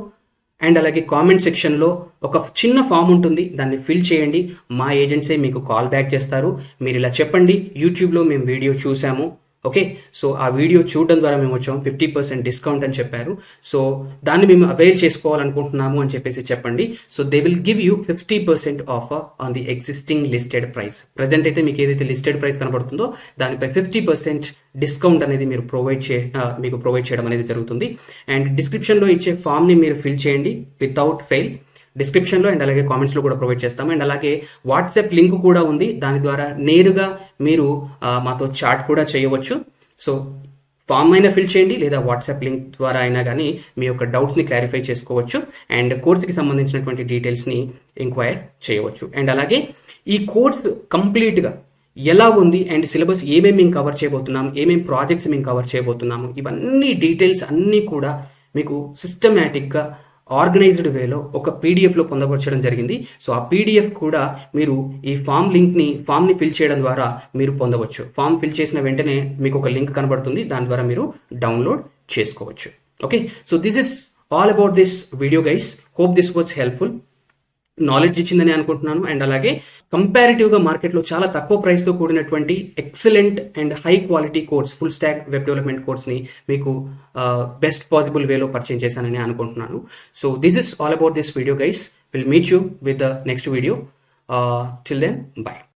అండ్ అలాగే కామెంట్ సెక్షన్లో ఒక చిన్న ఫామ్ ఉంటుంది, దాన్ని ఫిల్ చేయండి. మా ఏజెంట్సే మీకు కాల్ బ్యాక్ చేస్తారు. మీరు ఇలా చెప్పండి, యూట్యూబ్లో మేము వీడియో చూసాము, ఓకే, సో ఆ వీడియో చూడడం ద్వారా మేము వచ్చాము, 50% డిస్కౌంట్ అని చెప్పారు, సో దాన్ని మేము అవైల్ చేసుకోవాలనుకుంటున్నాము అని చెప్పేసి చెప్పండి. So they will give you 50% offer on the existing listed price. Present అయితే మీకు ఏదైతే లిస్టెడ్ ప్రైస్ కనబడుతుందో దానిపై 50% డిస్కౌంట్ అనేది మీకు ప్రొవైడ్ చేయడం అనేది జరుగుతుంది. అండ్ డిస్క్రిప్షన్లో ఇచ్చే ఫామ్ని మీరు ఫిల్ చేయండి వితౌట్ ఫెయిల్. డిస్క్రిప్షన్లో అండ్ అలాగే కామెంట్స్లో కూడా ప్రొవైడ్ చేస్తాము. అండ్ అలాగే వాట్సాప్ లింక్ కూడా ఉంది, దాని ద్వారా నేరుగా మీరు మాతో చాట్ కూడా చేయవచ్చు. సో ఫామ్ అయినా ఫిల్ చేయండి, లేదా వాట్సాప్ లింక్ ద్వారా అయినా కానీ మీ యొక్క డౌట్స్ని క్లారిఫై చేసుకోవచ్చు అండ్ కోర్సుకి సంబంధించినటువంటి డీటెయిల్స్ని ఎంక్వైర్ చేయవచ్చు. అండ్ అలాగే ఈ కోర్స్ కంప్లీట్గా ఎలా ఉంది అండ్ సిలబస్ ఏమేమి మేము కవర్ చేయబోతున్నాము, ఏమేమి ప్రాజెక్ట్స్ మేము కవర్ చేయబోతున్నాము, ఇవన్నీ డీటెయిల్స్ అన్నీ కూడా మీకు సిస్టమేటిక్గా ఆర్గనైజ్డ్ వేలో ఒక పీడిఎఫ్లో పొందపరచడం జరిగింది. సో ఆ పీడిఎఫ్ కూడా మీరు ఈ ఫామ్ని ఫిల్ చేయడం ద్వారా మీరు పొందవచ్చు. ఫామ్ ఫిల్ చేసిన వెంటనే మీకు ఒక లింక్ కనబడుతుంది, దాని ద్వారా మీరు డౌన్లోడ్ చేసుకోవచ్చు. Okay, so this is all about this video guys. Hope this was helpful. Knowledge ఇచ్చిందని అనుకుంటున్నాను. అండ్ అలాగే కంపారిటివ్గా మార్కెట్లో చాలా తక్కువ ప్రైస్తో కూడినటువంటి excellent and high quality course, full stack web development కోర్స్ని మీకు బెస్ట్ పాసిబుల్ వేలో పరిచయం చేశానని అనుకుంటున్నాను. So this is all about this video guys. Will meet you with the next video. Till then, bye.